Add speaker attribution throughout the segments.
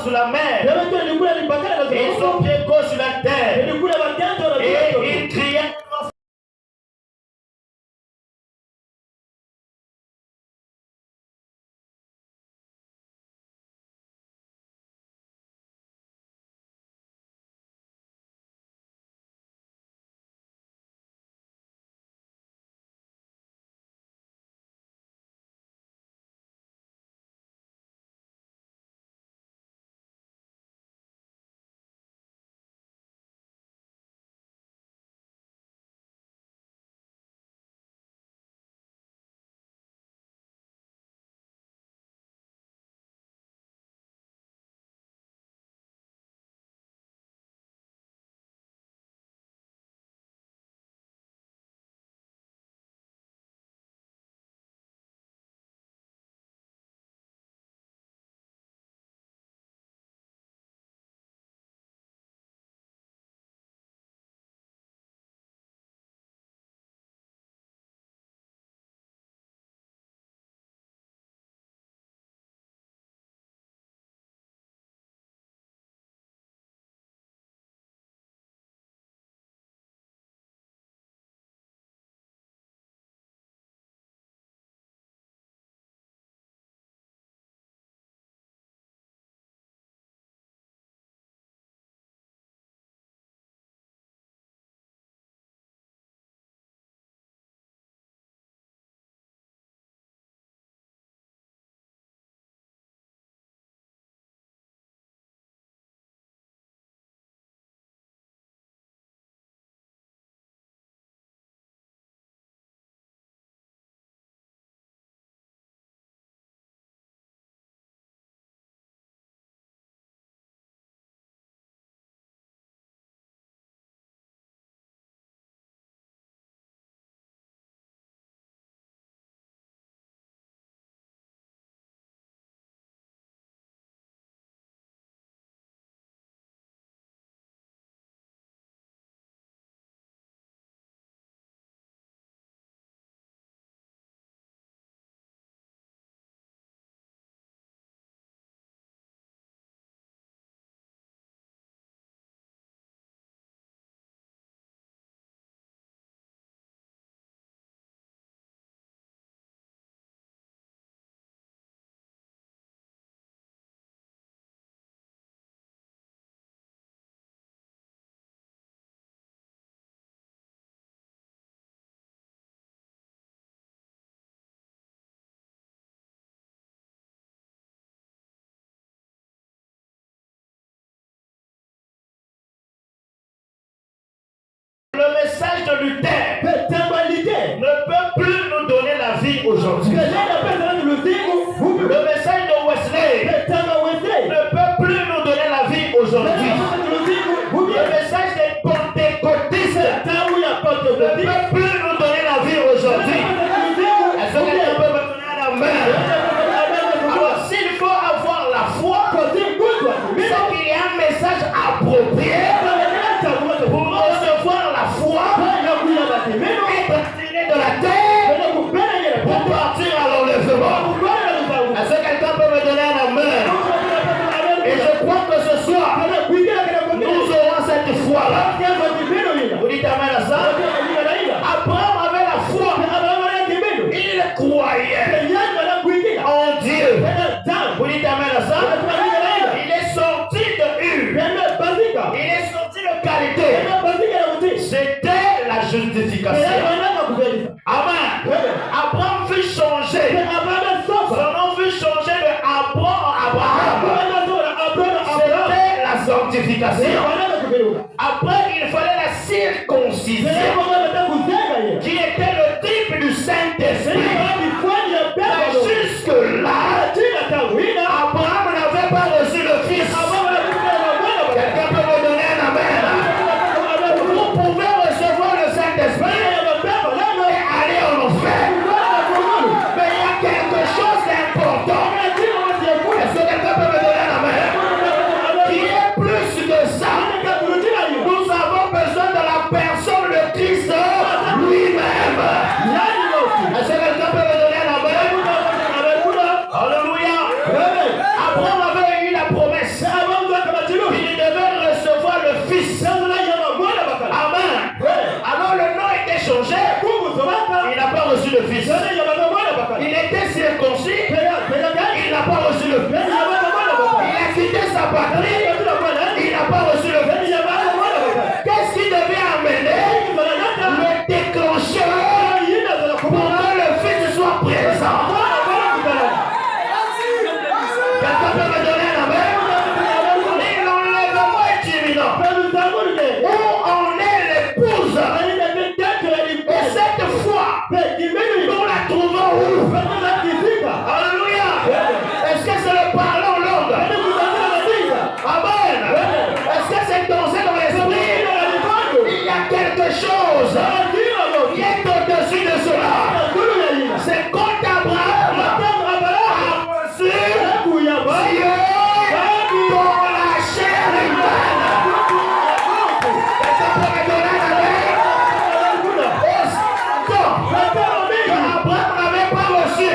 Speaker 1: sur la mer et son pied gauche sur la terre. Et il criait. Le message de Luther ne peut plus nous donner la vie aujourd'hui. Le message de Wesley ne peut plus nous donner la vie aujourd'hui. Le message des pentecôtistes ne peut plus nous donner la vie aujourd'hui. Est-ce que quelqu'un peut me donner la main? Alors s'il faut avoir la foi, c'est qu'il y a un message approprié pour recevoir la foi, être tiré de la terre pour partir à l'enlèvement. Est-ce que quelqu'un peut me donner la main? Et je crois que ce soir, nous aurons cette foi-là. Vous dites amen à ça? Abraham avait la foi. Il croyait en Dieu. Vous dites amen à ça? Il est sorti de Ur. Il est sorti de qualité. C'était la justification. Amen. Abraham fut changé. Son nom fut changé de Abraham. C'était la sanctification. Après, il fallait la circoncision, qui était le type du Saint-Esprit. Mais jusque-là, Abraham n'avait pas reçu le Fils. Quelqu'un peut me donner un amen? Vous pouvez recevoir le Saint-Esprit et aller en enfer. Mais il y a quelque chose d'important. Est-ce que quelqu'un peut me donner un amen? Qui est plus que ça. Nous avons besoin de la personne de Christ lui-même. sa patrie, il n'a pas reçu le Fils. Qu'est-ce qui devait amener le déclencheur pour que le Fils soit présent? Quelqu'un peut me donner la main? L'enlèvement est imminent. Où en est l'épouse? Et cette foi, nous la trouvons où? Alléluia. Est-ce que c'est le parler en langue? Amen. Est-ce que c'est danser dans l'esprit? Il y a quelque chose qui est au-dessus de cela. C'est quand Abraham a reçu Dieu dans la chair humaine. Est-ce que peut me donner la main? Abraham n'avait pas reçu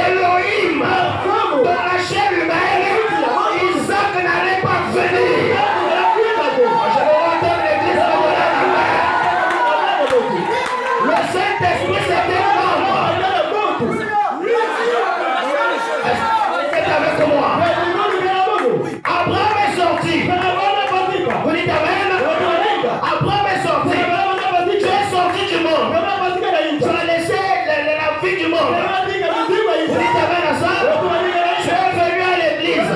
Speaker 1: Elohim dans la chair humaine, Isaac n'allait pas venir. Je vais entendre l'église me donner la main. Le Saint-Esprit c'était membre. Est-ce que tu es avec moi? Abraham est sorti. Vous dites amen? Abraham est sorti. Tu es sorti du monde. Tu as laissé la vie du monde. Vous dites amen à ça? Tu es venu à l'église.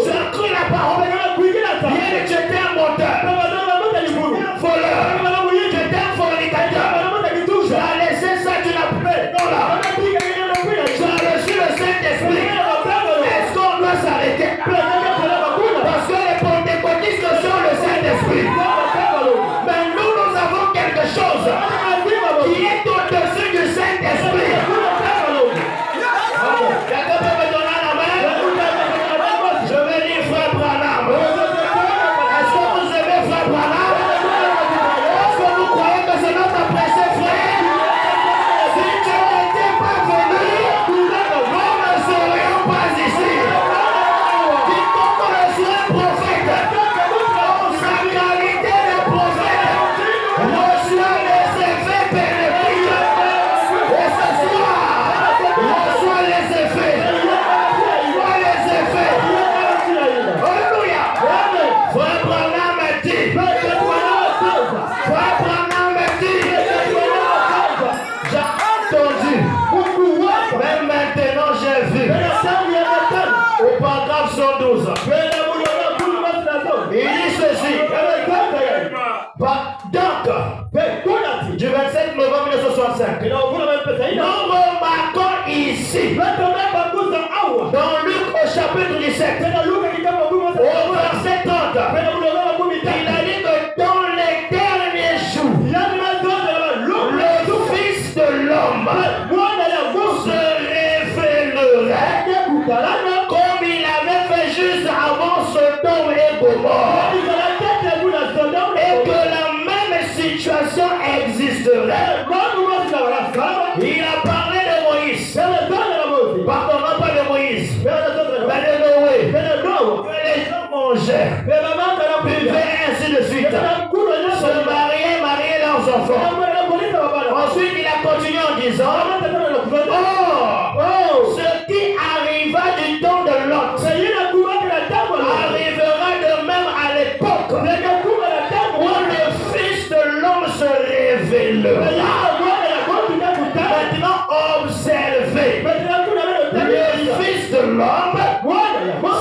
Speaker 1: Tu as cru la parole. Bien que tu étais un menteur, un voleur, tu étais un fornicateur. Tu as laissé ça, tu l'as pris. Non là. Tu as reçu le Saint-Esprit. Est-ce qu'on doit s'arrêter? Parce que les pentecôtistes sont le Saint-Esprit. Mais nous avons quelque chose qui est au-dessus du Saint-Esprit. Quelqu'un peut me donner la main? Je vais dire frère Branham. Est-ce que vous aimez frère Branham? Est-ce que vous croyez que c'est notre apprécié frère? Si tu n'étais pas venu, nous ne serions pas ici. Quiconque reçoit un prophète, sa qualité de prophète, reçoit les effets bénéfiques. Et ce soir, reçoit les effets. Reçoit les effets. Alléluia. Frère Branham dit. Frère Branham dit. J'ai entendu. Mais maintenant j'ai vu. Au paragraphe 112. Il dit ceci. Donc, du 27 novembre 1965, nous remarquons ici, dans Luc au chapitre 17, au verset 30, il a dit que dans les derniers jours, le Fils de l'homme se révélerait comme il avait fait juste avant Sodome et Gomorrhe, et que la même situation existerait. Il a parlé de Moïse. Pardon, non pas de Moïse, mais de Noé. Que les gens mangeaient, buvaient, ainsi de suite. Se mariaient leurs enfants. Ensuite, il a continué en disant, ce qui arriva du temps de Lot arrivera de même à l'époque où le Fils de l'homme se révélera. Maintenant, observez. Le Fils de l'homme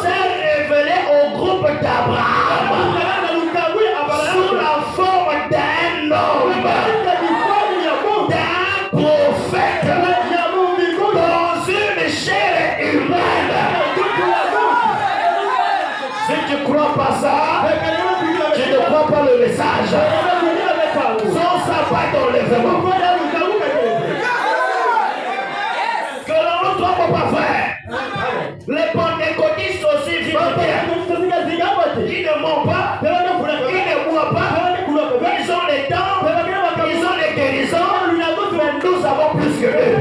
Speaker 1: s'est révélé au groupe d'Abraham sous la forme d'un homme, d'un prophète, dans une chair humaine. Si tu ne crois pas ça, tu ne crois pas le message. Sans ça, pas d'enlèvement. Que l'on ne trompe pas, frère. Les pentecôtistes aussi vivent bien. Ils ne mentent pas, ils ne boivent pas, ils ont les dents, ils ont les guérisons, mais nous avons plus que eux.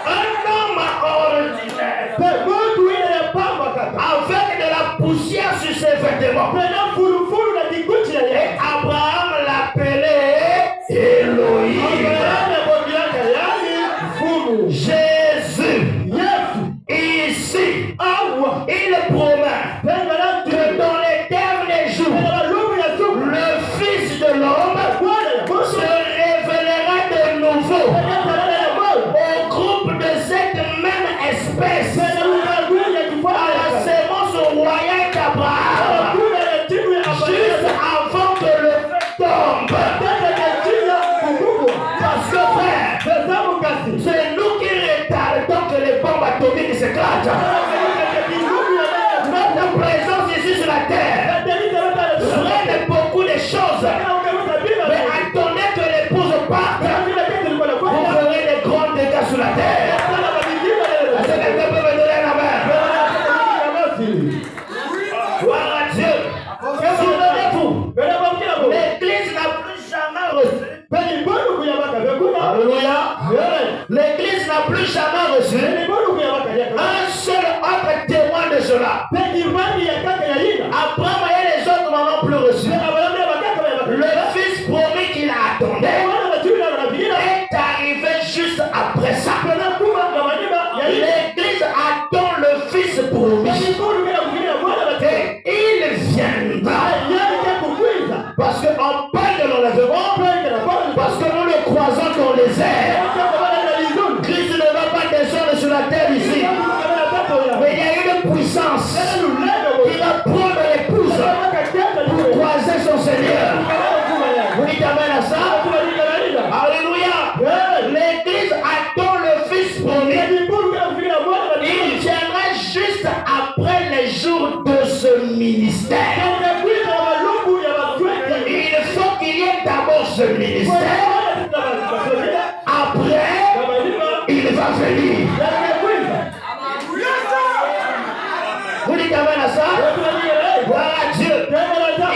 Speaker 1: Un homme ordinaire, avec de la poussière sur ses vêtements, et Abraham l'appelait Elohim. Jésus, espèce à la sémence royale d'Abraham. Juste avant que le feu tombe. Parce que frère, c'est nous qui retardons que les bombes atomiques s'éclatent. Notre présence ici sur la terre freine beaucoup de choses. Mais attendez que l'épouse parte, vous ferez des grands dégâts sur la terre. Est-ce que quelqu'un peut me donner la main? Gloire à Dieu. Souvenez-vous, l'Église n'a plus jamais reçu. Alléluia. L'Église n'a plus jamais reçu un seul autre témoin de cela. Abraham et les autres n'en ont plus reçu. Le fils promis qu'il attendait est arrivé juste après ça. L'Église attend le fils promis. Et il viendra. Parce qu'on parle de l'enlèvement, parce que nous le croisons dans les airs. Christ ne va pas descendre sur la terre ici. Mais il y a une puissance qui va prendre l'épouse pour croiser son Seigneur. Vous dites amen à ça? Alléluia. L'Église attend le Fils promis. Il viendra juste après les jours de ce ministère. Il faut qu'il y ait d'abord ce ministère. Après, il va venir. Vous dites amen à ça? Voilà Dieu.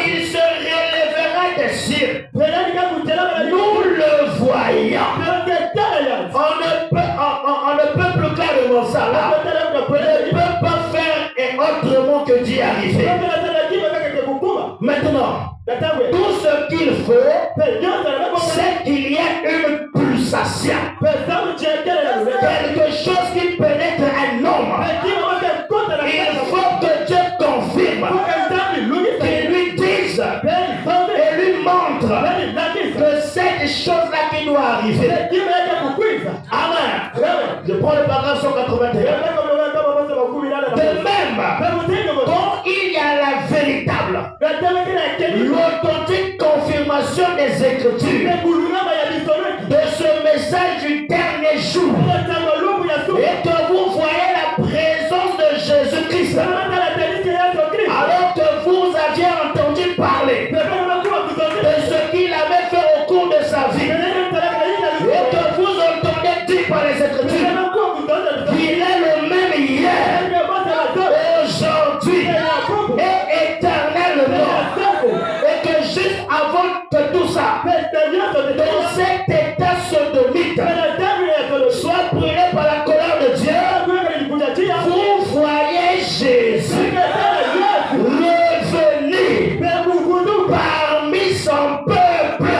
Speaker 1: Il se relèvera des cieux. Nous le voyons. On ne peut plus clairement ça là. On ne peut pas faire autrement que d'y arriver. Maintenant, tout ce qu'il faut, c'est qu'il y ait une pulsation. Quelque chose qui pénètre un homme. Il faut que Dieu confirme, qu'il lui dise et lui montre que cette chose-là qui doit arriver. Amen. Je prends le paragraphe 181. De même, quand il y a la véritable, l'authentique confirmation des Écritures de ce message du dernier jour, et que vous voyez la présence de Jésus-Christ, alors que vous aviez entendu parler de ce qu'il avait fait au cours de sa vie, et que vous entendez dire par les Écritures qu'il est le même hier, aujourd'hui et éternellement, et que juste avant que tout ça, dans cet état sodomite, soit brûlé par la colère de Dieu, vous voyez Jésus revenir parmi son peuple,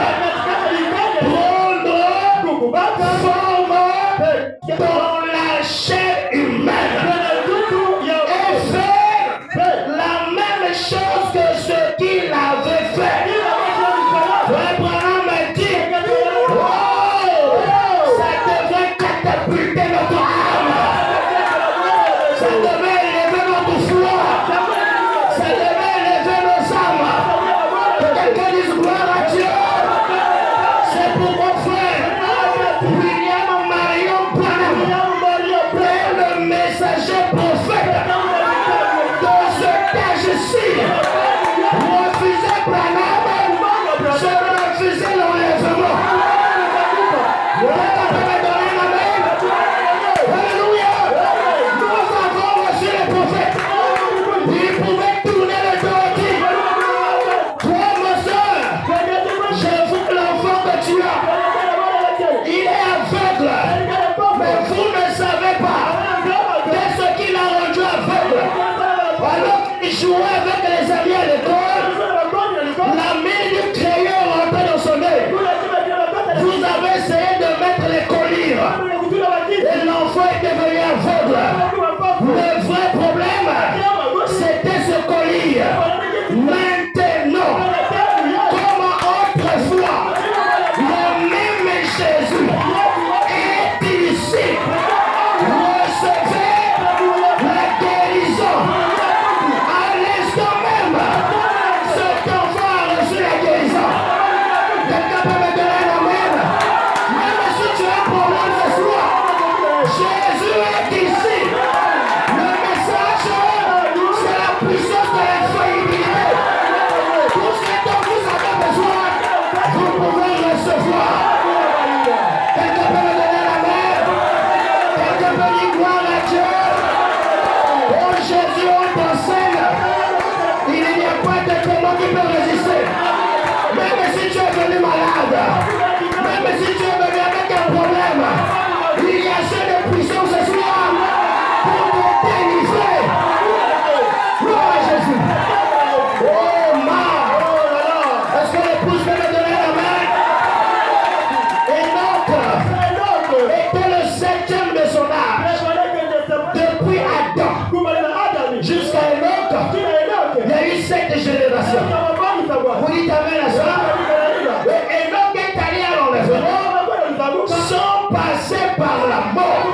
Speaker 1: prendre forme dans la chair humaine et faire la même chose que ce qu'il avait fait. Abraham a dit, oh, ça devrait catapulter notre âme, ça devrait élever notre foi, ça devrait élever nos âmes. Que quelqu'un dise gloire à Dieu. C'est pourquoi frère William Marion Branham est le messager prophète dans ce âge-ci. Refusez Branham, je refusais l'enlèvement. Quelqu'un peut me donner la main? Alléluia. Nous avons reçu les prophètes. Ils pouvaient tourner le dos et dire, toi ma soeur, je veux l'enfant que tu as. Il est aveugle, mais vous ne savez pas de ce qu'il a rendu aveugle. Alors qu'il jouait avec les amis à l'école, la mine du crayon rentrait dans son œil. Vous avez essayé de mettre les colliers et l'enfant est devenu aveugle. Le vrai problème, c'était ce collier. Maintenant, comme autrefois, le même Jésus est ici. Recevez si tu es venu avec un problème, il y a assez de puissance ce soir pour te délivrer. Gloire à Jésus. Oh man. Est-ce que l'épouse peut me donner la main? Enoch était le 7e de son âge. Depuis Adam jusqu'à Enoch, il y a eu 7 générations. Vous dites amen à ça? Et Enoch est allé à l'enlèvement sans passer par la mort.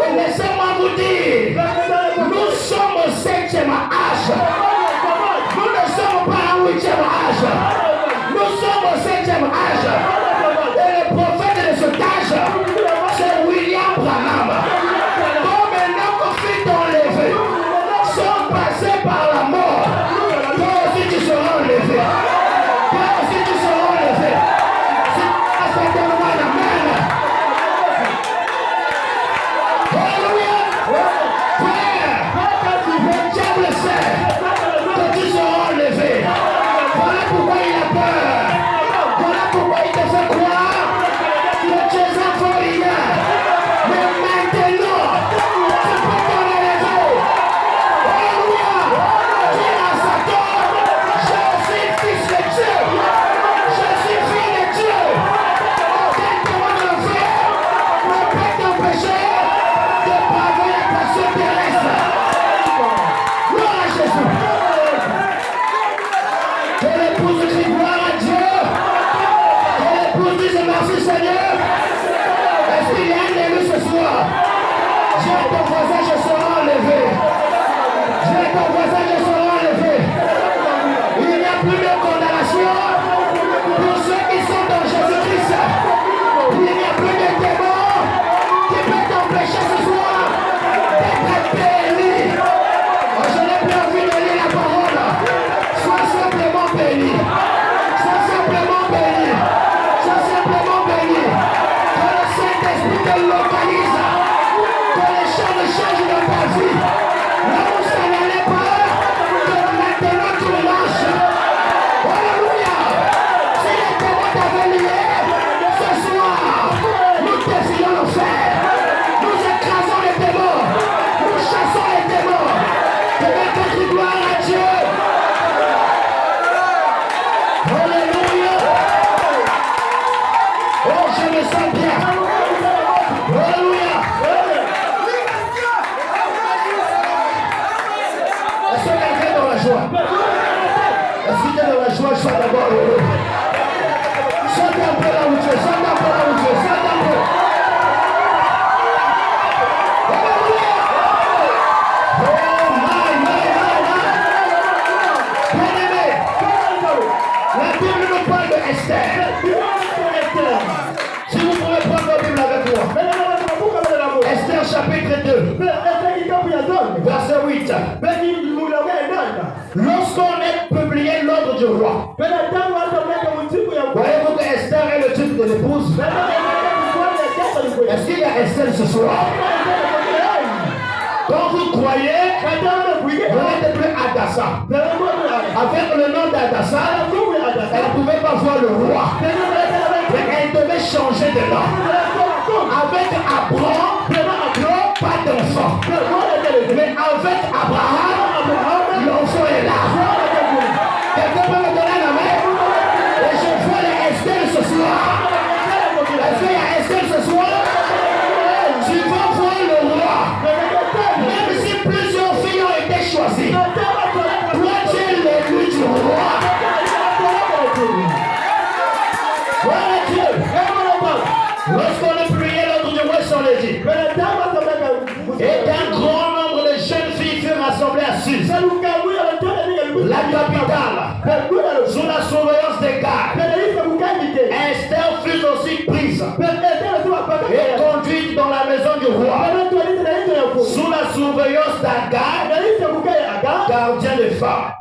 Speaker 1: Et laissez-moi vous dire, nous sommes au 7e âge. Nous ne sommes pas au 8e âge. Nous sommes au 7e âge. Et le prophète de cet âge, c'est William Branham. Comme Enoch fut enlevé sans passer par la mort, toi aussi tu seras enlevé. Toi aussi tu seras enlevé. C'est certainement la même. Alléluia. Frère, le diable sait que tu seras enlevé. Voilà pourquoi il a peur. Voilà pourquoi il te fait croire que tu es un fourrière. Mais maintenant, tu peux t'en élever. Alléluia. Dis à Satan, je suis fils de Dieu. Je suis fille de Dieu. Aucun de l'enfer ne peut t'empêcher de braver la passion terrestre. Gloire à Jésus. Que l'épouse crie gloire à Dieu. Que l'épouse dise merci Seigneur. Est-ce qu'il y a un élu ce soir? Dis à ton voisin, je serai enlevé. Dis à ton voisin, je serai enlevé. Il n'y a plus de condamnation pour ceux qui sont dans Jésus-Christ. Il n'y a plus de démons qui peuvent t'empêcher ce soir d'être béni. Oh, je n'ai plus envie de lire la parole. Sois simplement béni. Sois simplement béni. Sois simplement béni. Que le Saint-Esprit te localise. Que les choses changent dans ta vie. Là où ça n'allait pas, que maintenant tu marches. Alléluia. Si les démons t'avaient lié, ce soir, nous défions l'enfer. Nous écrasons les démons. Nous chassons les démons. Que notre gloire à Dieu. Alléluia. Oh, je me sens bien. Alléluia. Est-ce que quelqu'un est dans la joie? Est-ce que tu es dans la joie? Sois d'abord heureux. Saute un peu là où tu es. Saute un peu là où tu es. Saute un peu. Alléluia. Oh, my. Bien-aimé, la Bible nous parle de Esther. Si vous pouvez prendre la Bible avec moi. Esther chapitre 2, verset 8. Lorsqu'on a publié l'ordre du roi, voyez-vous que Esther est le titre de l'épouse? Est-ce qu'il y a Esther ce soir? Quand vous croyez, vous n'êtes plus Adassa. Avec le nom d'Adassa, elle ne pouvait pas voir le roi. Mais elle devait changer de nom. Avec Abraham, pas d'enfant. Mais avec Abraham, l'enfant est là. Quelqu'un peut me donner la main? Et je vois les Esther ce soir. Est-ce qu'il y a Esther ce soir? Tu vas voir le roi. Même si plusieurs filles ont été choisies, toi tu es l'élu du roi. Voilà Dieu. Lorsqu'on a prié l'ordre du roi sur les îles, et d'un grand nombre de jeunes filles furent rassemblées à Suse, la capitale, sous la surveillance des gardes. Esther fut aussi prise et conduite dans la maison du roi, sous la surveillance d'Agar, gardien de femmes.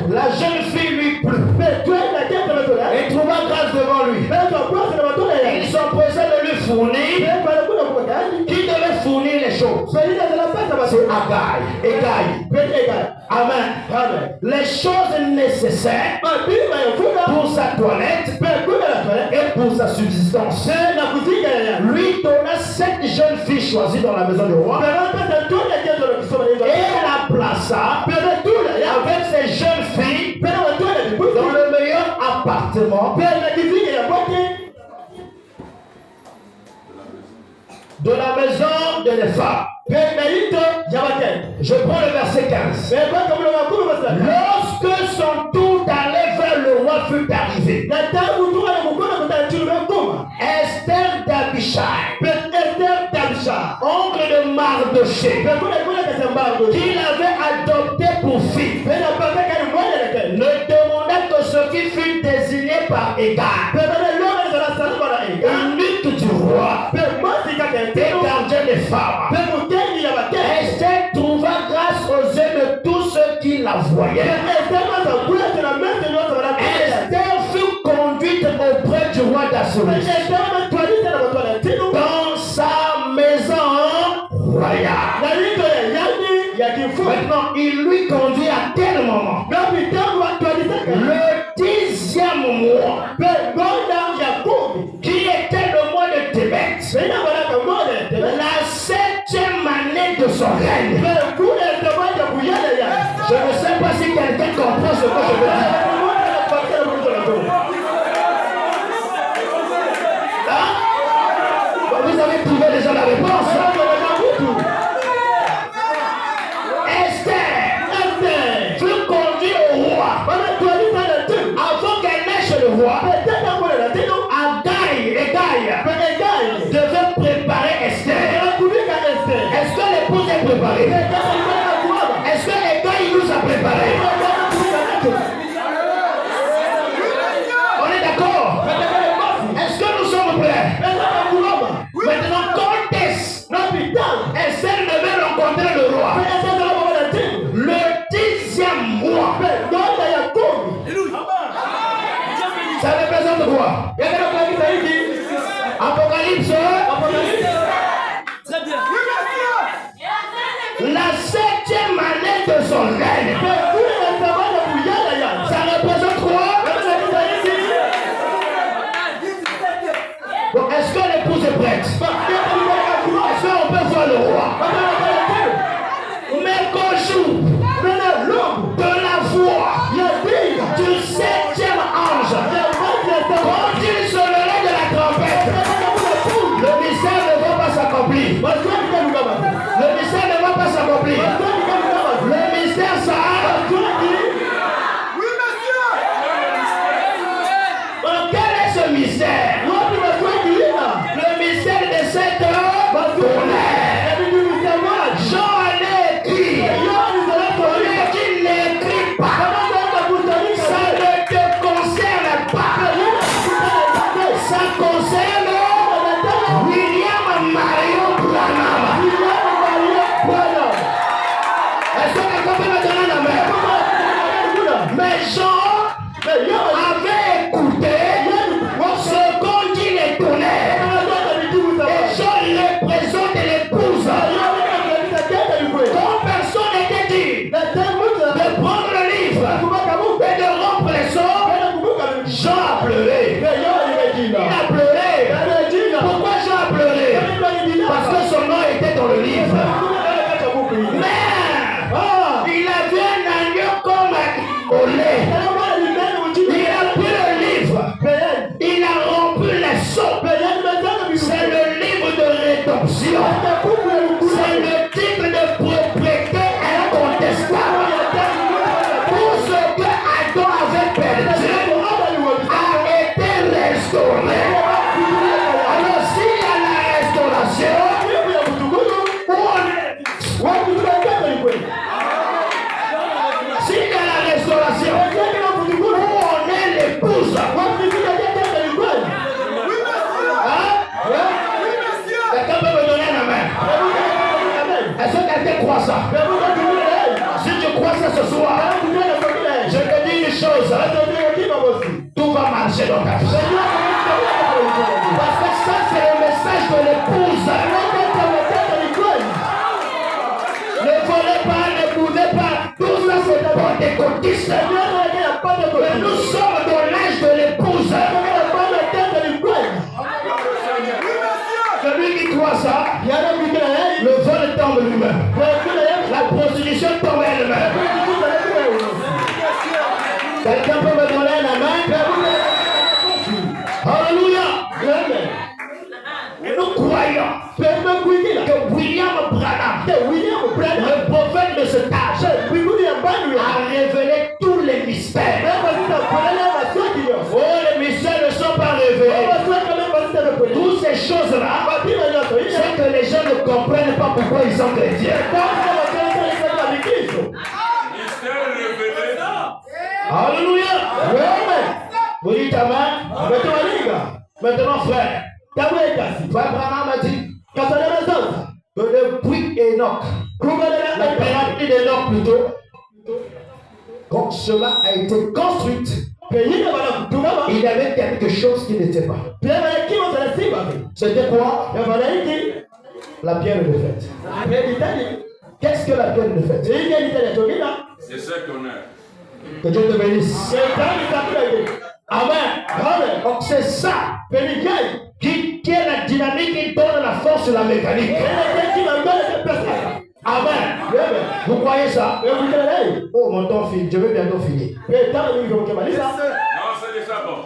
Speaker 1: La jeune fille lui plut et trouva grâce devant lui. Ils s'empressaient de lui fournir, qui devait fournir les choses. c'est Agai. Amen. Les choses nécessaires pour sa toilette et pour sa subsistance. Lui donna 7 jeunes filles choisies dans la maison du roi et la plaça avec ces jeunes filles dans le meilleur appartement de la maison de les femmes. Je prends le verset 15. Lorsque son tour d'aller vers le roi fut arrivé, Esther d'Abishai, oncle de Mardoché, qu'il avait adopté pour fille, ne demanda que ce qui fut désigné par égard. Eunuque du roi et gardien des femmes. Esther trouva grâce aux yeux de tous ceux qui la voyaient. Esther fut conduite auprès du roi d'Assyrie dans sa maison royale. Maintenant, il lui conduit à quel moment? Le 10e mois, qui était le mois de Tébet, la 7e année de son règne. Je ne sais pas si quelqu'un comprend ce que je veux dire. Hein? Vous avez trouvé déjà la réponse. Esther fut conduite au roi. Avant qu'elle n'aille chez le roi, Agai devait préparer Esther. Est-ce que l'épouse est préparée? Est-ce que Agai nous a préparé? On est d'accord? Est-ce que nous sommes prêts? Maintenant, quand Esther devait rencontrer le roi, le 10e mois, ça représente quoi? Apocalypse.
Speaker 2: Très bien.
Speaker 1: La 7e année de son règne. Ça représente quoi? Bon, est-ce que l'épouse est prête? Est-ce qu'on peut voir le roi? Mais qu'au jour de la voix du 7e ange, quand il sonnerait de la trompette, le mystère ne va pas s'accomplir. Le mystère ne va pas s'accomplir. Le mystère s'arrête.
Speaker 2: Oui, monsieur.
Speaker 1: Quel est ce mystère? Le mystère de cette tonnerre. Jean a écrit. Qui n'écrit pas. Ça ne te concerne pas. Ça concerne William Mario Branham. Est-ce que quelqu'un peut me donner la main? Mais Jean avait écouté ce qu'on dit les tonnerres. Et Jean représente l'épouse. Comme personne n'était dit de prendre le livre et de rompre les sorts, Jean a pleuré. Il a pleuré. Pourquoi Jean a pleuré? Parce que son nom était dans le livre. Mais il avait un agneau comme au lait. Il a pris le livre. Il a rompu les sceaux. C'est le livre de rédemption. C'est le titre de propriété incontestable. Tout ce que Adam avait perdu a été restauré. Alors s'il y a la restauration, s'il y a la restauration, où on est l'épouse. Quelqu'un peut me donner la main? Est-ce que quelqu'un croit ça? Si tu crois ça ce soir, je te dis une chose. Tout va marcher dans ta vie. Parce que ça, c'est le message de l'épouse. Ne volez pas, ne boudez pas. Tout ça c'est pentecôtiste. Mais nous sommes dans l'âge de l'épouse. Celui qui croit ça, le vol tombe lui-même. La prostitution tombe elle-même. Quelqu'un peut me donner la main? Alléluia. Et nous croyons que William Branham, le prophète de cet âge, a révélé tous les mystères. Oh, les mystères ne sont pas révélés. Toutes ces choses-là, c'est que les gens ne comprennent pas pourquoi ils sont chrétiens. Alléluia. Vous dites Amen. Maintenant, frère, frère Branham a dit que depuis Enoch, la pyramide d'Enoch plutôt, quand cela a été construite, il y avait quelque chose qui n'était pas. C'était quoi? La pierre de fête. Qu'est-ce que la pierre de fête?
Speaker 3: C'est ça qu'on a.
Speaker 1: Que Dieu te bénisse. Amen. Donc c'est ça qui est la dynamique qui donne la force et la mécanique. Amen. Vous croyez ça? Oh mon temps fini, je vais bientôt finir.
Speaker 3: Non, c'est déjà bon.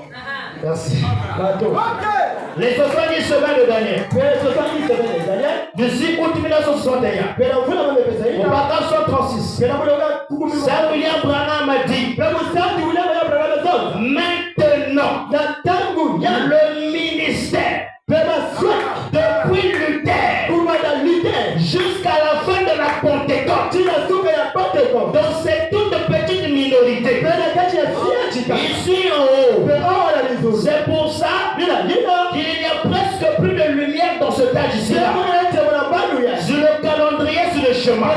Speaker 1: Merci. Les 70 semaines de Daniel. Du 6 août 1961. Au paragraphe 136. Saint William Branham a dit maintenant, le ministère depuis Luther jusqu'à la fin de la Pentecôte, donc c'est toute petite minorité ici en haut. C'est pour ça qu'il n'y a presque plus de lumière dans ce tas ici. Sur le calendrier, sur le chemin.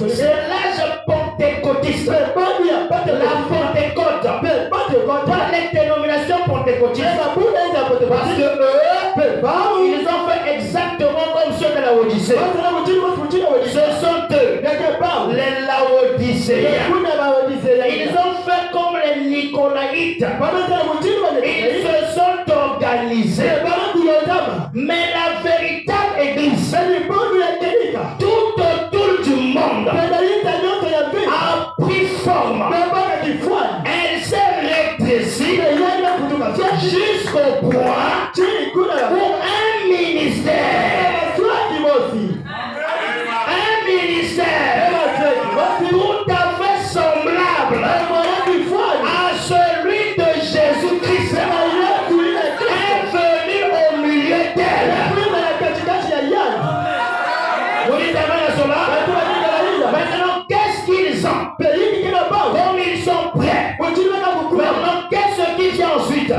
Speaker 1: C'est l'âge pentecôtiste. La Pentecôte. Pas les dénominations pentecôtistes. Parce que eux, ils ont fait exactement comme ceux de la Odyssée. Ce sont eux, les Laodicéens. Ils ont fait comme les Nicolaïtes. Ils se sont organisés. Mais la véritable église, tout autour du monde, a pris forme. Elle s'est rétrécie jusqu'au point où un ministère tout à fait semblable à celui de Jésus-Christ est venu au milieu d'elle. Vous dites amen à cela? Maintenant, qu'est-ce qu'ils ont? Comme ils sont prêts. Maintenant, qu'est-ce qui vient ensuite?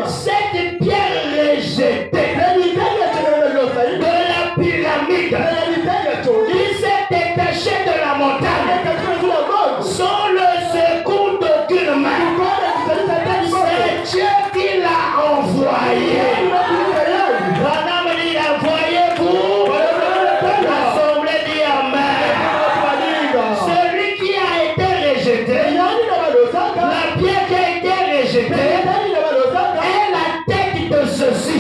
Speaker 1: Cette pierre rejetée de la pyramide qui s'est détachée de la montagne sans le secours d'aucune main. C'est Dieu qui l'a envoyé. Branham dit envoyez-vous. L'assemblée dit amen. Celui qui a été rejeté, la pierre qui a été rejetée est la tête de ceci.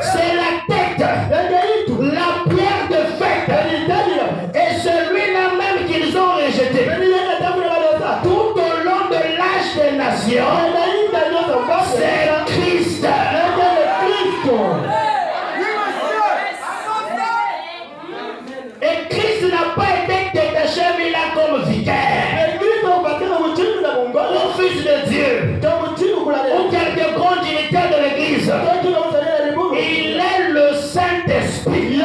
Speaker 1: C'est la tête, la pierre de fête. Et celui-là même qu'ils ont rejeté tout au long de l'âge des nations, c'est Christ. Et Christ n'a pas été détaché, mais là comme vicaire, ou fils de Dieu, ou quelque grand dignitaire de l'église. Il est le Saint-Esprit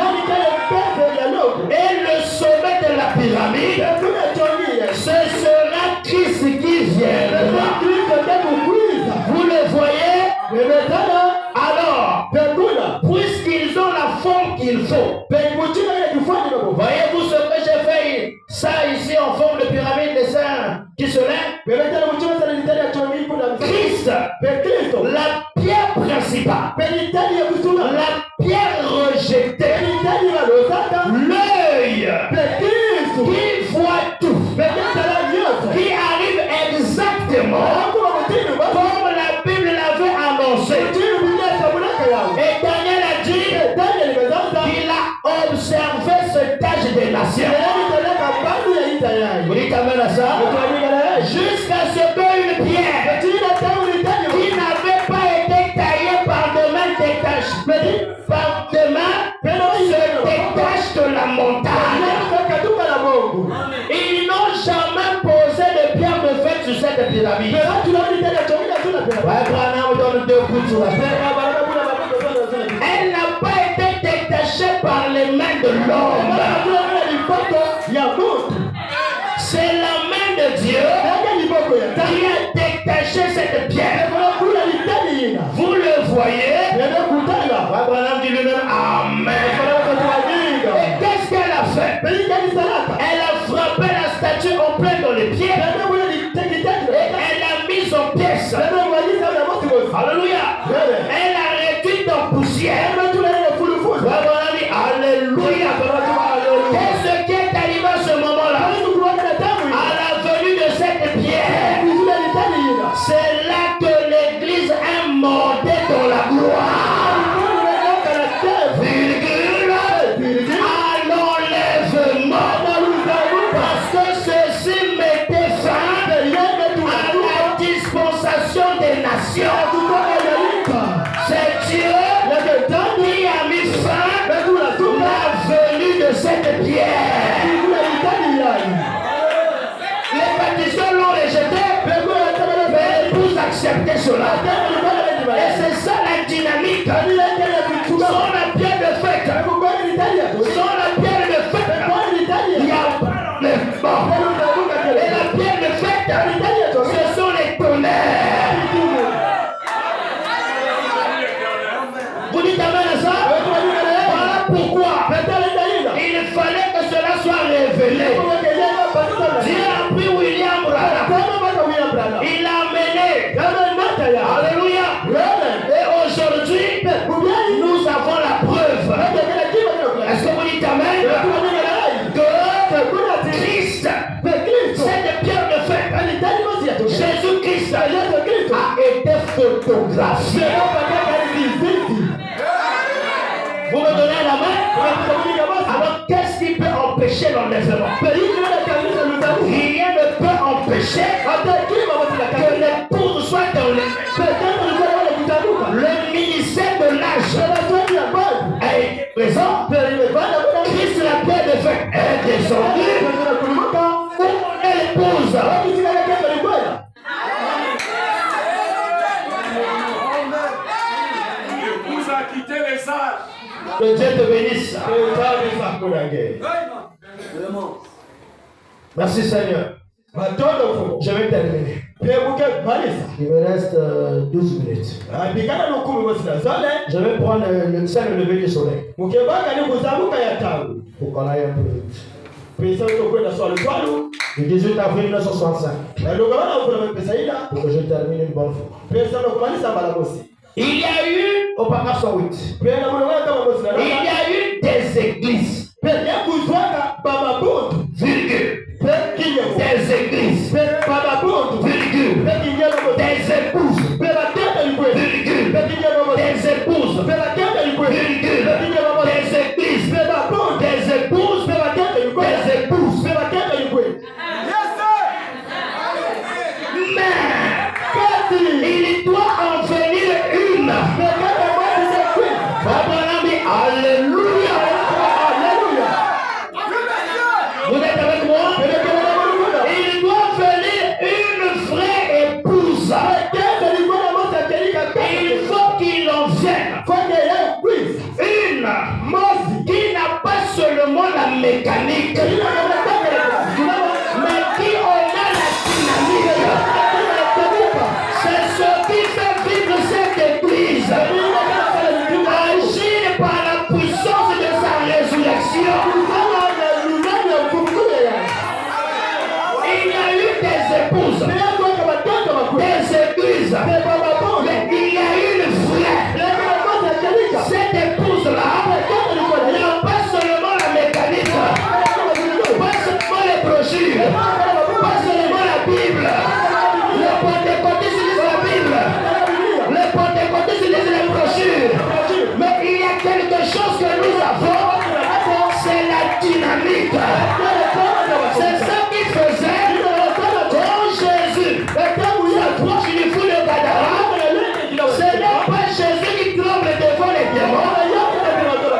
Speaker 1: et le sommet de la pyramide. Ce sera Christ qui viendra. Vous le voyez? Alors, puisqu'ils ont la forme qu'il faut, voyez-vous ce que j'ai fait? Ça ici en forme de pyramide des saints qui se lève. Christ, la pierre principale, la pierre rejetée, le observé ce tâche des nations. Vous dites amen à ça? Jusqu'à ce qu'une pierre qui n'avait pas été taillée par des mains détachées, se détache de la montagne. Ils n'ont jamais posé de pierre de fête sur cette pyramide. Elle n'a pas été détachée par les mains de l'homme. C'est la main de Dieu qui a détaché cette pierre. Vous le voyez? Abraham dit lui-même amen. Et qu'est-ce qu'elle a fait? Elle a frappé la statue en plein dans les pieds. Et elle a mis en pièces. Alléluia. Elle a réduit en poussière. Abraham dit alléluia. Qu'est-ce qui est arrivé à ce moment-là? À la venue de cette pierre, c'est là que l'église est montée dans la gloire. Virgule à l'enlèvement. Parce que ceci mettait fin à la dispensation des nations. C'est Dieu qui a mis fin à la venue de cette pierre. Les baptiseurs l'ont rejeté, mais l'épouse acceptait cela. Et c'est ça la dynamique. Sans la pierre de fête, sans la pierre de fête, il y a le mort. Et la pierre de fête, ce sont les tonnerres. Vous dites amen à ça? Voilà pourquoi il fallait que cela soit révélé. Dieu a pris William Branham. Il l'a amené. Alléluia. Et aujourd'hui, nous avons la preuve. Est-ce que vous dites amen? Que Christ, cette pierre de fête, Jésus-Christ a été photographié. Vous me donnez la main? Alors qu'est-ce qui peut empêcher l'enlèvement? Rien ne peut empêcher que l'épouse soit enlevée. Le ministère de l'âge est présent. Christ la pierre de fête est descendu. Où est l'épouse?
Speaker 3: L'épouse a quitté les sages.
Speaker 1: Que Dieu te bénisse. Merci Seigneur. Je vais terminer. Il me reste 12 minutes. Je vais prendre le lever du soleil. Pour qu'on aille un peu vite. Le 18 avril 1965. Pour que je termine une bonne fois. Il y a eu, au Papa 108, il y a eu des églises. Virgule. Des églises. Virgule. Des épouses. Virgule. Des épouses. Virgule. Des églises. Des épouses. Des épouses. Mais il doit en venir une. Alléluia. Vous êtes avec moi? Il doit venir une vraie épouse. Il faut qu'il en vienne. Une qui n'a pas seulement la mécanique, mais qui en a la dynamique. C'est ce qui fait vivre cette église. Agir par la puissance de sa résurrection. Il y a eu des épouses, des églises, mais il y a une vraie. Cette épouse-là n'a pas seulement la mécanique, pas dynamique. C'est ça qu'il faisait quand Jésus s'approche du fou de Gadara. Ce n'est pas Jésus qui tremble devant les démons,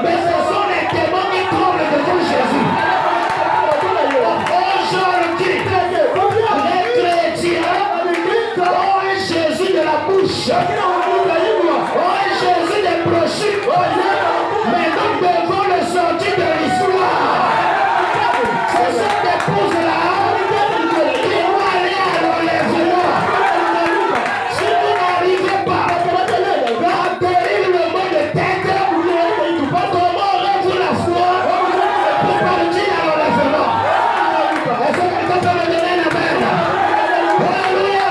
Speaker 1: mais ce sont les démons qui tremblent devant Jésus. Aujourd'hui, les chrétiens ont un Jésus de la bouche, ont un Jésus des brochures, mais nous devons le sortir de l'histoire. C'est cette épouse-là qui va aller à l'enlèvement. Si vous n'arrivez pas à guérir le mot de tête, comment aurez-vous la foi pour partir à l'enlèvement? Est-ce que quelqu'un peut me donner la main? Alléluia!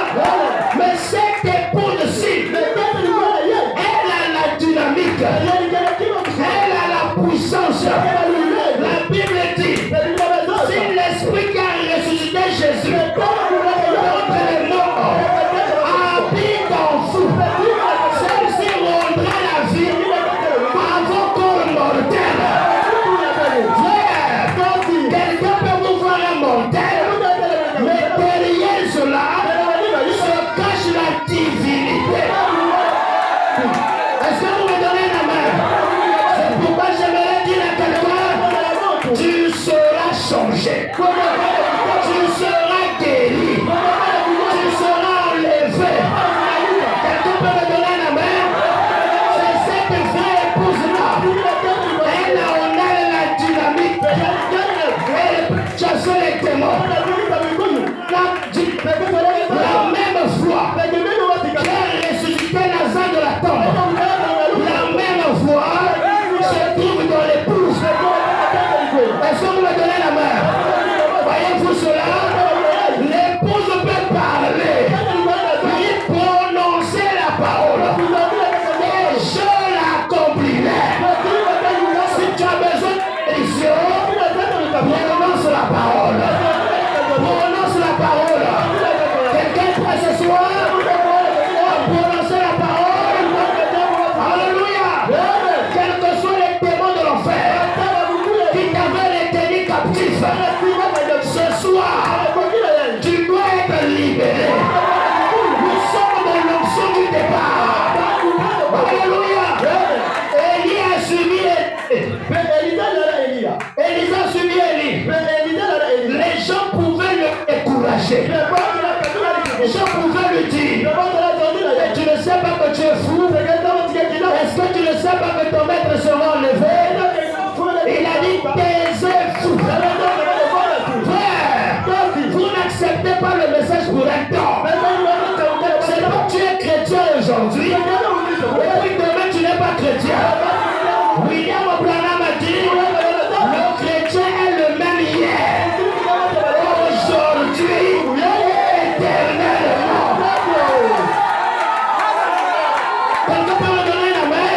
Speaker 1: Mais cette épouse-ci, elle a la dynamique, elle a la puissance. La Bible dit, si l'Esprit qui a ressuscité Jésus, contre les morts, habite en vous, celle-ci rendra la vie avant corps mortel. Frère, quelqu'un peut vous voir un mortel, mais derrière cela se cache la divinité. Est-ce que vous me donnez la main? C'est pourquoi j'aimerais dire à quelqu'un, tu seras changé, tu seras guéri, tu seras enlevé. Quelqu'un peut me donner la main? C'est cette vraie épouse-là. Elle a en elle la dynamique. Elle chasse les démons. La même foi qui a ressuscité Lazare de la tombe, la même foi se trouve dans l'épouse. Est-ce que vous me donnez la main? Voyez-vous cela? L'épouse peut parler, lui prononcer la parole, et je l'accomplirai. Si tu as besoin de guérison, prononce la parole. Prononce la parole. Quelqu'un prêt ce soir? Prononcer la parole. Alléluia. Quels que soient les démons de l'enfer qui t'avaient retenu captif, ce soir, tu dois être libéré. Nous sommes dans l'onction du départ. Alléluia. Élie a suivi Élisa a suivi Élie. Les gens pouvaient le décourager. Les gens pouvaient lui dire, mais tu ne sais pas que tu es fou? Est-ce que tu ne sais pas que ton maître sera enlevé? Il a dit, t'es fou. Frère, vous n'acceptez pas le message pour un temps. C'est pas que tu es chrétien aujourd'hui, et puis demain tu n'es pas chrétien. William Branham a dit, le chrétien est le même hier, aujourd'hui, éternellement. Quelqu'un peut me donner la main?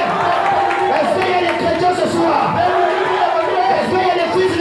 Speaker 1: Est-ce qu'il y a des chrétiens ce soir? Est-ce qu'il y a des fils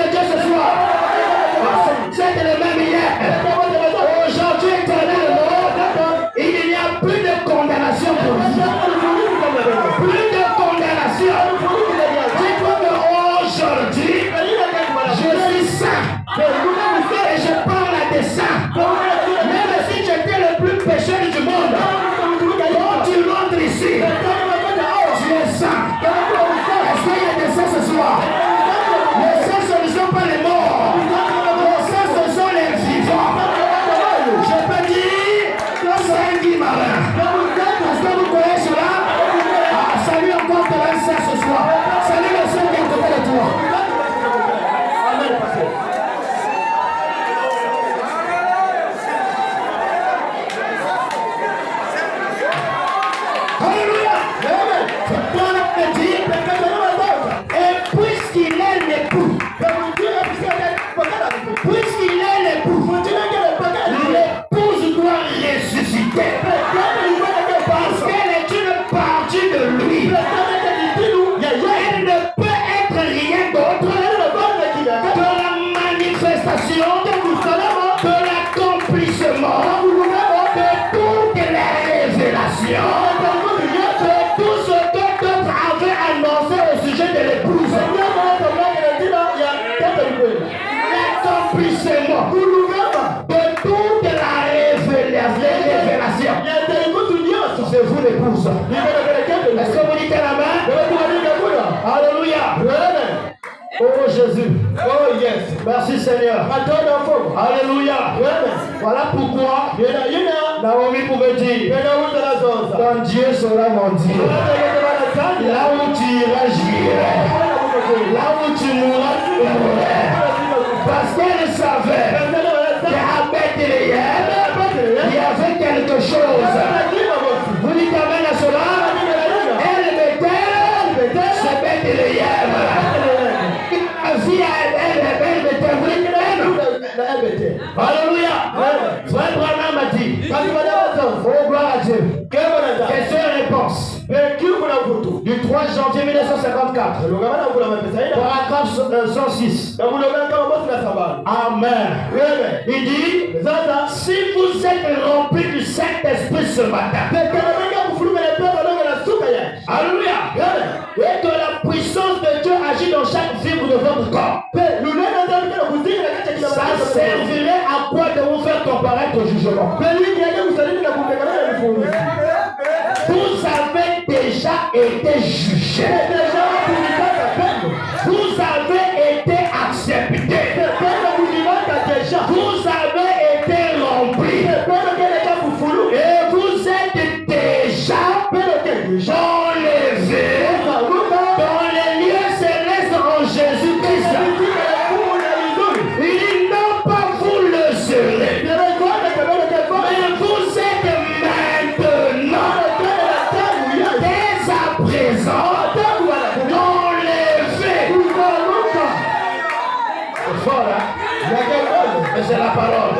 Speaker 1: l'accomplissement de toute la révélation. C'est vous l'épouse. Est-ce que vous dites la main? Alléluia. Oh Jésus. Oh yes. Merci Seigneur. Alléluia. Voilà pourquoi Naomi pouvait dire, ton Dieu sera mon Dieu. Là où tu iras, j'irai. Là où tu mourras, je mourrai. Parce qu'elle savait qu'à Bethléem, il y avait quelque chose. Vous dites amen à cela? Elle mettait ce Bethléem. Alléluia. Frère Branham a dit, oh gloire à Dieu. Question et réponse. Du 3 janvier 1954. Paragraphe 106. Amen. Il dit, si vous êtes remplis du Saint-Esprit ce matin, alléluia, et que la puissance de Dieu agit dans chaque fibre de votre corps, ça servirait à quoi de vous faire comparaître au jugement? Vous avez déjà été jugé. Vous avez été accepté. Vous avez été rempli. Et vous êtes déjà enlevé dans les lieux célestes en Jésus-Christ. Il dit non pas vous le serez, mais vous êtes maintenant, dès à présent, enlevé. C'est fort, hein? Mais c'est la parole.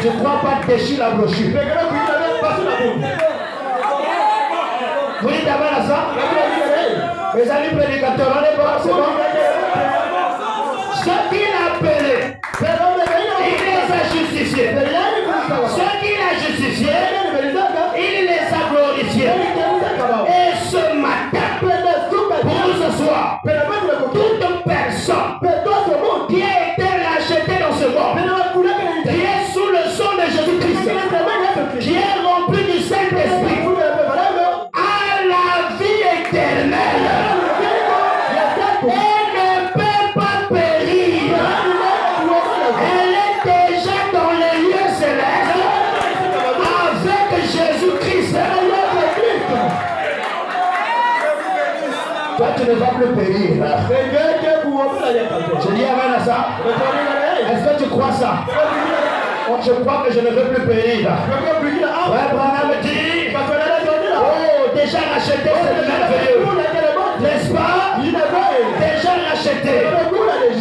Speaker 1: Je ne crois pas déchirer la brochure. Vous dites amen à ça? Mes amis prédicateurs, on est bon, c'est bon? Ce qu'il a appelé, il les a justifiés. Ce qu'il a justifiés, il les a glorifiés. Et ce matin, pour ce soir, toute personne qui a été rachetée dans ce monde, qui est sous le sang de Jésus-Christ, qui est rempli du Saint-Esprit, à la vie éternelle. Elle ne peut pas périr. Elle est déjà dans les lieux célestes avec Jésus-Christ. Toi, tu ne vas plus périr. Je dis amen à ça. Est-ce que tu crois ça? Je crois que je ne veux plus périr. Ouais, Branham dit, oh, déjà racheté, c'est merveilleux. N'est-ce pas? Déjà racheté.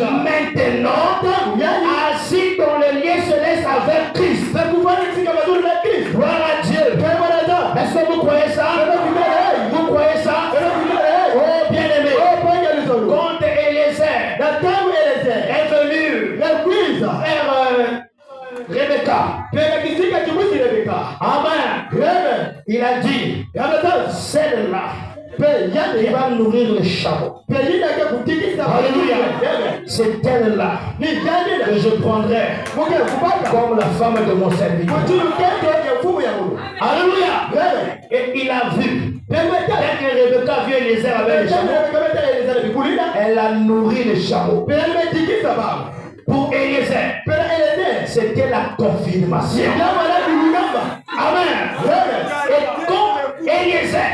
Speaker 1: Maintenant, assis dans les lieux célestes avec Christ. Gloire à Dieu. Est-ce que vous croyez ça? Vous croyez ça? Oh, bien-aimé. Quand Eliezer est venu vers Rebecca. Amen. Il a dit, celle-là qui va nourrir le chameau. Alléluia. C'est elle-là que je prendrai comme la femme de mon serviteur. Alléluia. Et il a vu. Dès que Rebecca vit Eliezer avec le chameau, elle a nourri le chameau. Pour Eliezer, c'était la confirmation. Amen. Et quand Eliezer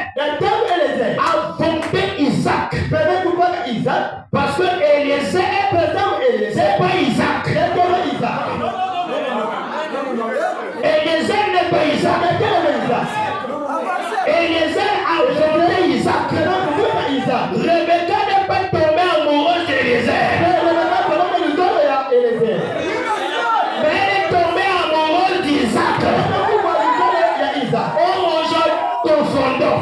Speaker 1: a fondé Isaac, parce que Eliezer, c'est pas Isaac. Eliezer n'est pas Isaac. Eliezer a fondé Isaac. Rebecca n'est pas tombée amoureuse d'Eliezer. Mais elle est tombée amoureuse d'Isaac. Oh, aujourd'hui, confondons.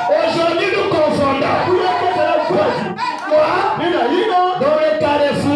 Speaker 1: Aujourd'hui, nous confondons. Quoi? Dans le carrefour.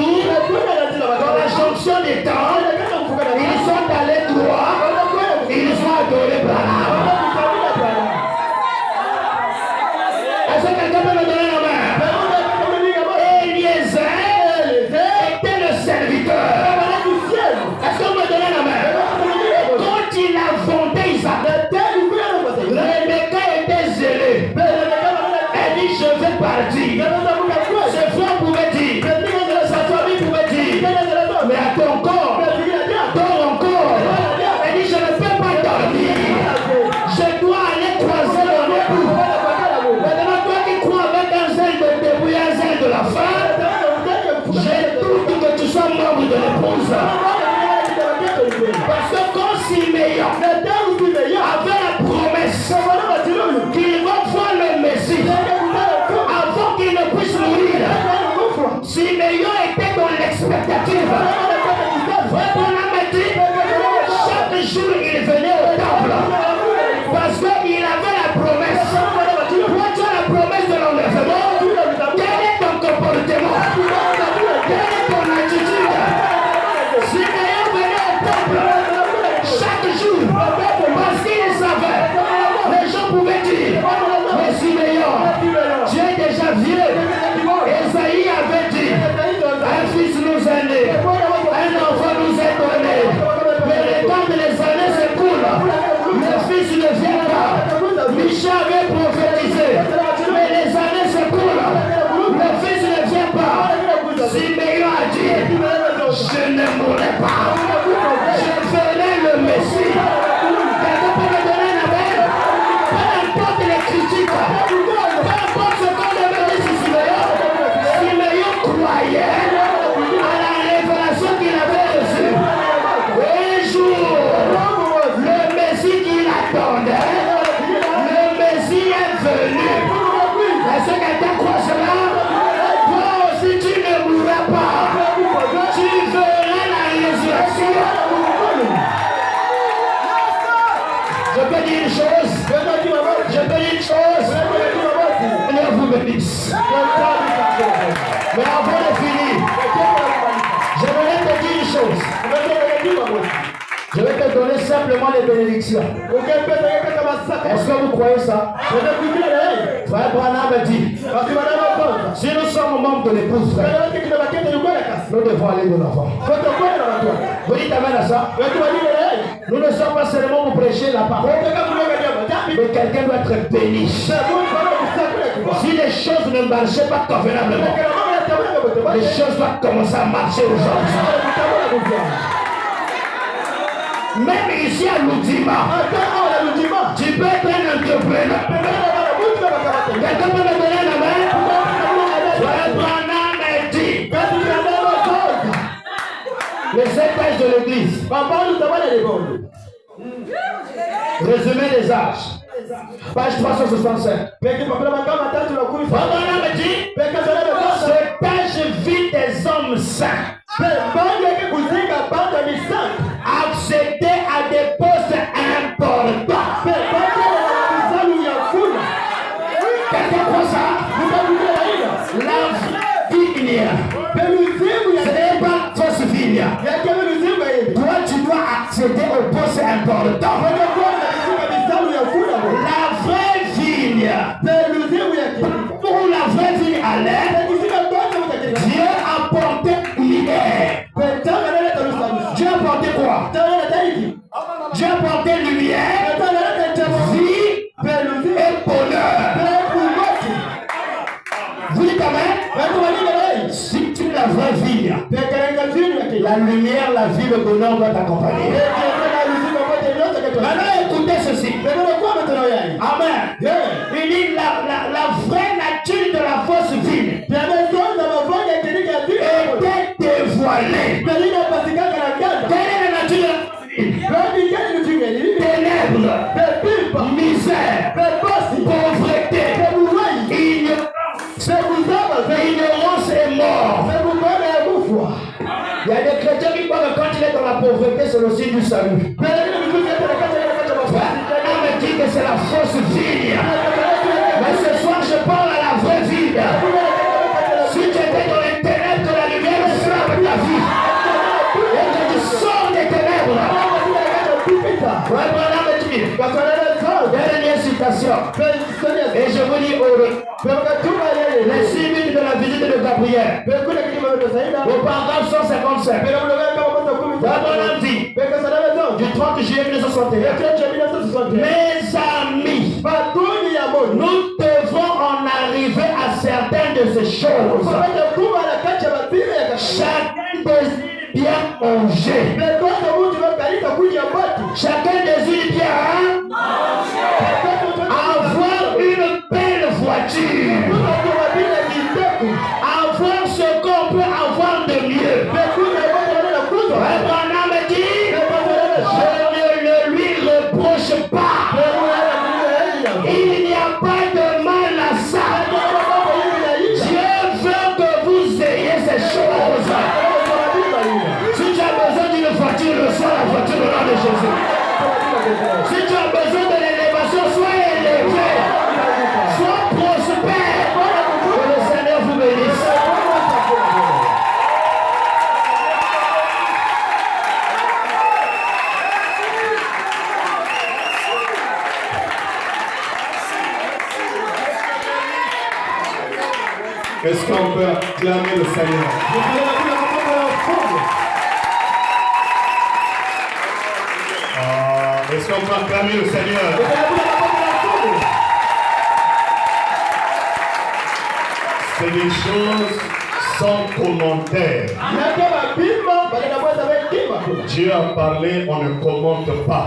Speaker 1: Simeon était dans l'expectative. Frère Branham a dit, chaque jour il venait au temple. Parce qu'il avait la promesse. Toi, tu as la promesse de l'enlèvement. Quel est ton comportement? Quelle est ton attitude? Simeon venait au temple chaque jour. Parce qu'il savait. Les gens pouvaient dire, mais Simeon, tu es déjà vieux. Esaïe avait dit, un fils nous est né, un enfant nous est donné. Mais le temps de les années s'écoule. Le fils ne vient pas. Micha avait prophétisé. Mais les années s'écoulent. Le fils ne vient pas. Simeon a dit, je ne mourrai pas. Je ferai le Messie. Quelqu'un peut me donner la main? Peu importe les critiques. Peu importe ce qu'on devait dire sur Simeon. Simeon croyait à la révélation qu'il avait reçue. Un jour, le Messie qu'il attendait, le Messie est venu. Est-ce que quelqu'un croit cela? Toi aussi tu ne mourras pas. Tu verras la résurrection. Je peux dire une chose. Je peux dire une chose. Seigneur vous bénisse. Mais avant de finir, j'aimerais te dire une chose. Je vais te donner simplement les bénédictions. Est-ce que vous croyez ça? Frère Branham dit, si nous sommes membres de l'épouse, frère, nous devons aller de l'avant. Vous dites amen à ça? Nous ne sommes pas seulement pour prêcher la parole, mais quelqu'un doit être béni. Si les choses ne marchaient pas convenablement, les choses doivent commencer à marcher aujourd'hui. Même ici à Loudima, tu peux être un entrepreneur. Quelqu'un peut me donner la main? Frère Branham a dit, les étages de l'église. Résumé des âges. Page 365. Frère Branham a dit, cet âge vit des hommes saints. Accéder à des postes importants. Quelqu'un croit ça? La vigne, ce n'est pas fausse vigne. Toi, tu dois accéder au poste important. La vraie vigne, pour la vraie vigne à l'air, Dieu a porté lumière. Dieu a porté quoi? Dieu a porté lumière, vie et bonheur. Vous dites amen? Si tu es la vraie vigne, la lumière, la vie, le bonheur doit t'accompagner. Maintenant écoutez ceci. Amen. Il dit la vraie nature de la fausse vigne était dévoilée. Quelle est la nature de la ténèbres, misère, pauvreté, ignorance et mort. Il y a des chrétiens qui croient que quand il est dans la pauvreté, c'est le signe du salut. On me dit que c'est la fausse vigne. Mais ce soir, je parle à la vraie vigne. Si tu étais dans les ténèbres de la lumière, frappe ta vie. Et que tu sors des ténèbres. Dernière citation. Et je vous dis les 6 minutes de la visite de Gabriel. Au paragraphe 155. Abraham dit du 30 juillet 1961. Mes amis, nous devons en arriver à certaines de ces choses. Chacun désire bien manger. Chacun désire bien avoir une belle voiture. Avoir ce qu'on peut avoir de mieux. Abraham dit, je ne le lui reproche pas. Il n'y a pas de mal à ça. Dieu veut que vous ayez ces choses. ça. Si tu as besoin d'une voiture, reçois la voiture au nom de Jésus. Si tu as besoin de l'élévation, sois élevé. Sois prospère. Que le Seigneur vous bénisse.
Speaker 4: Est-ce qu'on peut acclamer le Seigneur? Est-ce qu'on peut acclamer le Seigneur? C'est des choses sans commentaire. Dieu a parlé, on ne commente pas.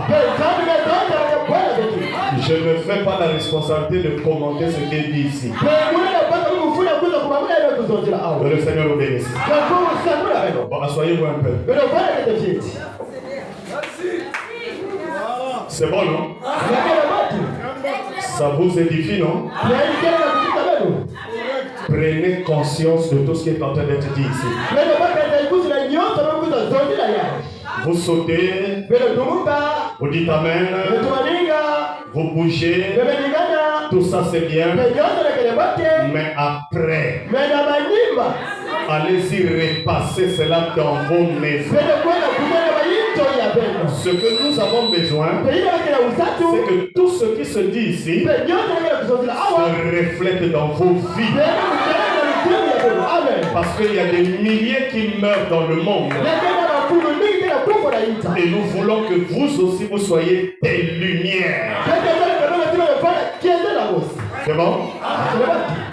Speaker 4: Je ne fais pas la responsabilité de commenter ce qu'il dit ici. Que le Seigneur vous bénisse. Bon, asseyez-vous un peu. C'est bon, non? Ça vous édifie, non? Prenez conscience de tout ce qui est en train d'être dit ici. Vous sautez, vous dites Amen, vous bougez, tout ça c'est bien, mais après, allez-y repasser cela dans vos maisons. Ce que nous avons besoin, c'est que tout ce qui se dit ici se reflète dans vos vies. Parce qu'il y a des milliers qui meurent dans le monde. Et nous voulons que vous aussi vous soyez des lumières. C'est bon?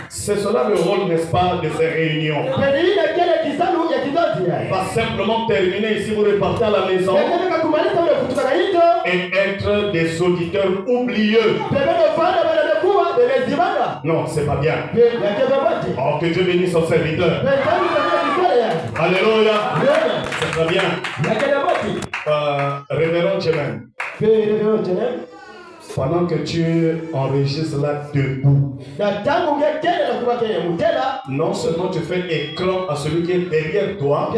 Speaker 4: C'est cela le rôle, n'est-ce pas, de ces réunions. Pas simplement terminer ici, vous repartez à la maison et être des auditeurs oublieux. Non, c'est pas bien. Oh, que Dieu bénisse son serviteur. Alléluia. C'est très bien. Révérend Jemen, pendant que tu enregistres là debout, non seulement tu fais écran à celui qui est derrière toi,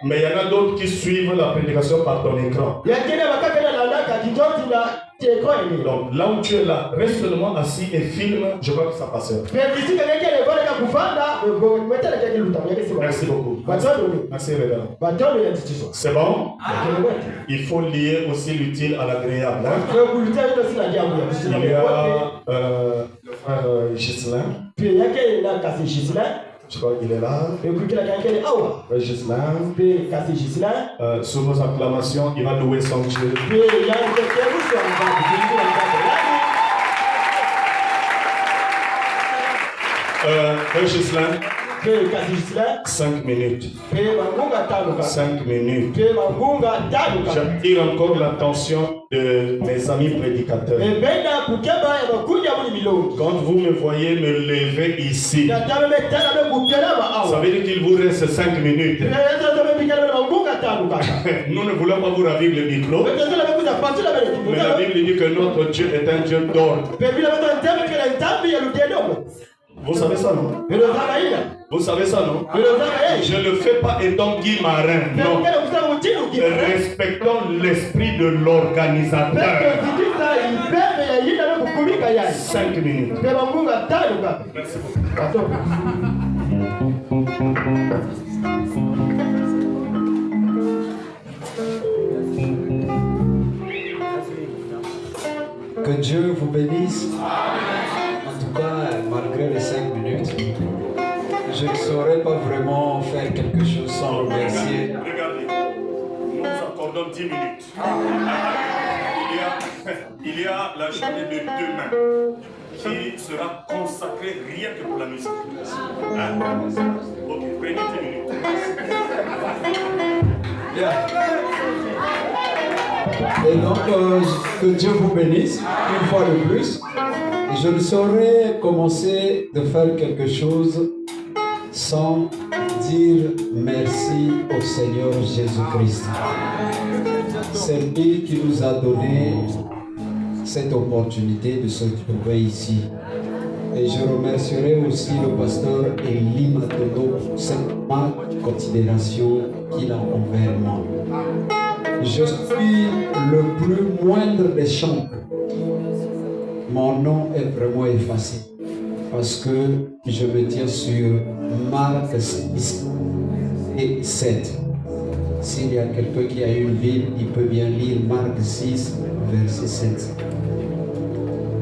Speaker 4: mais il y en a d'autres qui suivent la prédication par ton écran. Donc là où tu es là, reste seulement assis et filme, je vois que ça passe. Merci beaucoup. Merci révérend. C'est bon? Il faut lier aussi l'utile à l'agréable. Hein? Il y a le frère Ghislain. Je crois qu'il est là. Frère Ghislain. Sous vos acclamations, il va louer son Dieu. Frère Ghislain. 5 minutes. 5 minutes. J'attire encore l'attention de mes amis prédicateurs. Quand vous me voyez me lever ici, ça veut dire qu'il vous reste 5 minutes. Nous ne voulons pas vous ravir le micro, mais la Bible dit que notre Dieu est un Dieu d'ordre. Vous savez ça, non? Vous savez ça, non? Je ne le fais pas étant Guy Marin, non. Respectons l'esprit de l'organisateur. 5 minutes. Merci beaucoup.
Speaker 5: Que Dieu vous bénisse. En tout cas, malgré les 5 minutes, je ne saurais pas vraiment faire quelque chose sans remercier.
Speaker 4: Regardez, nous accordons 10 minutes. Il y a la journée de demain qui sera consacrée rien que pour la musique. Hein? Ok, prenez 10 minutes.
Speaker 5: Bien. Et donc, que Dieu vous bénisse une fois de plus. Et je ne saurais commencer de faire quelque chose sans dire merci au Seigneur Jésus-Christ. C'est lui qui nous a donné cette opportunité de se trouver ici. Et je remercierai aussi le pasteur Elie Matondo c'est ma considération qu'il a envers moi. Je suis le plus moindre des chantres. Mon nom est vraiment effacé parce que je me tiens sur Marc 6 et 7. S'il y a quelqu'un qui a une Bible, il peut bien lire Marc 6, verset 7.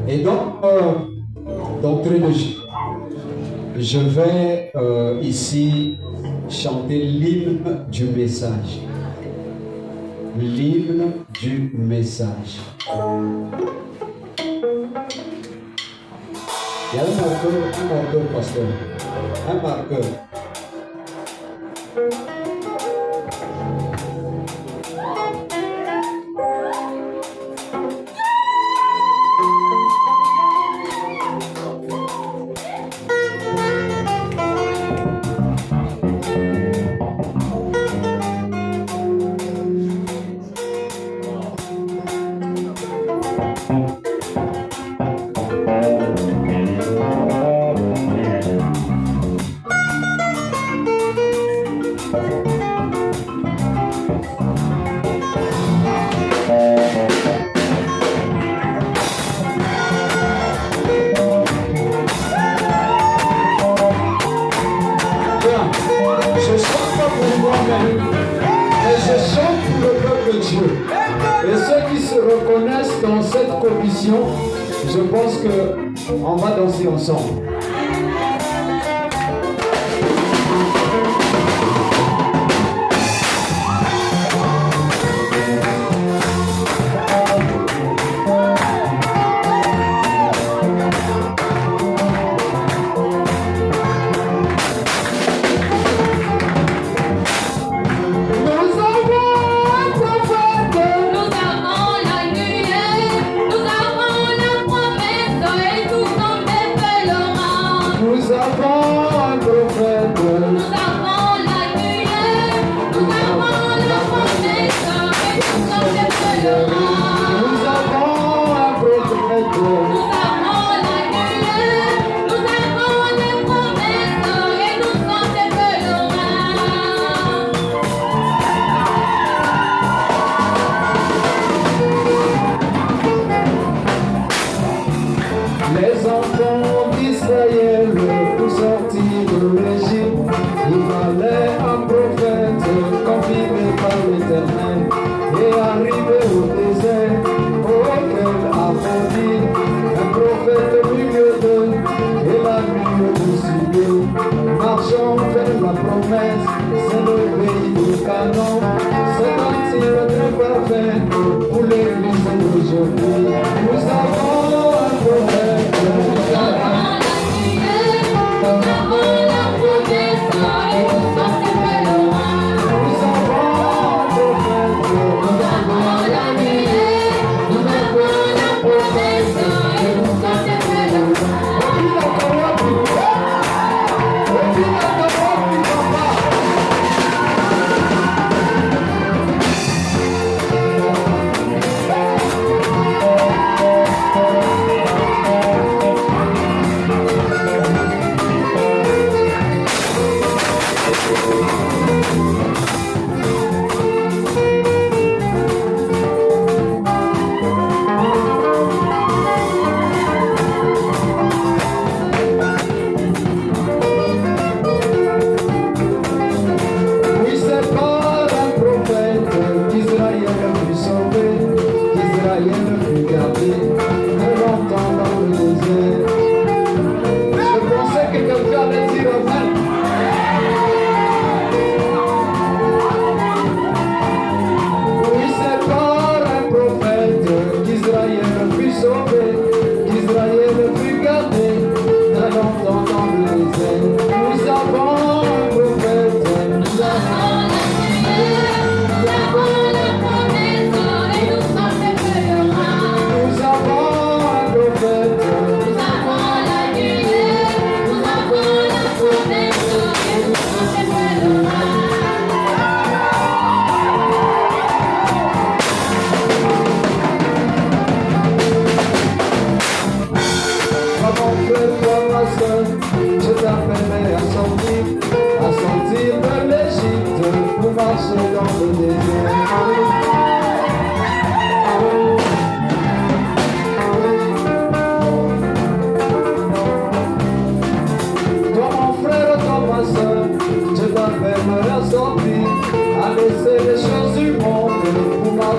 Speaker 5: Et donc, d'entrée de jeu, je vais ici chanter l'hymne du message. L'hymne du message. Il y a un marqueur, pasteur. Un marqueur. Je pense qu'on va danser ensemble.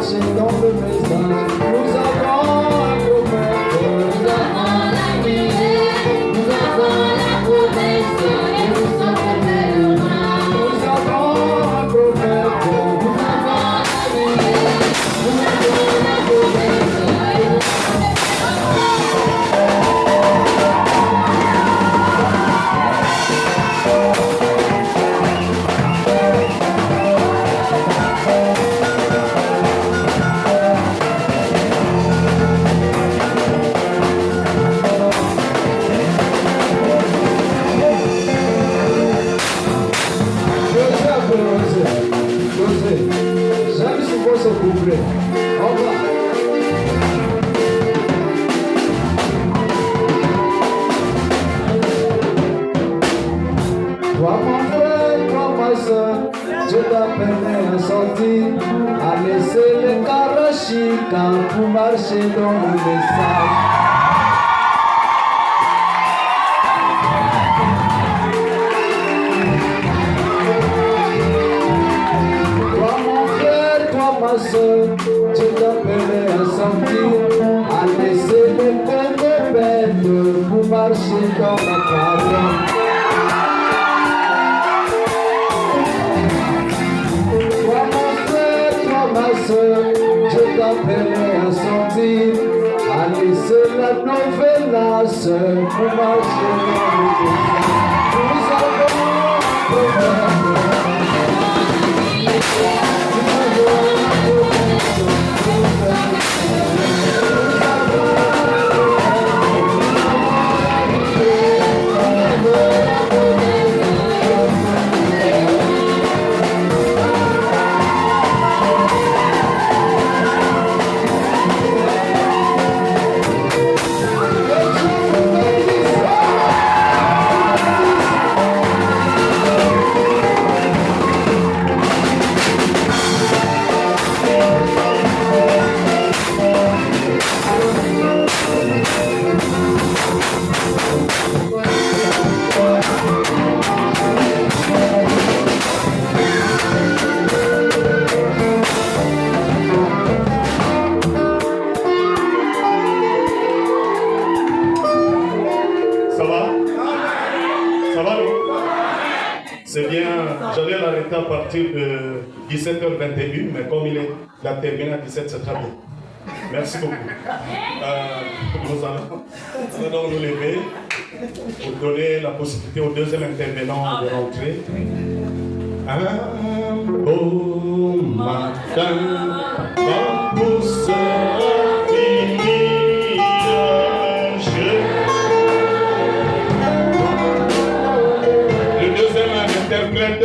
Speaker 5: marcher dans le message. Nous avons un prophète, nous avons la lumière, nous avons la promesse et nous sommes pèlerins. Nous avons un prophète, nous avons la lumière, nous avons la promesse et nous sommes J'aime ce beau se couvrir. Au revoir. Toi mon frère, toi ma soeur, je t'appelle à sortir, à laisser les carachicas pour marcher dans le message. Je t'appelais à sortir, à laisser les côtes bêtes pour marcher dans la caravane. Toi mon frère, toi ma soeur, je t'appelais à sortir, à laisser la novelas pour marcher dans le désert. Nous avons un prophète.
Speaker 4: C'est bien, j'allais l'arrêter à partir de 17h21, mais comme il a terminé à 17h, c'est très bien. Merci beaucoup. Nous allons nous lever pour donner la possibilité au deuxième intervenant de rentrer. Un beau matin, va pousser un village. Le deuxième interprète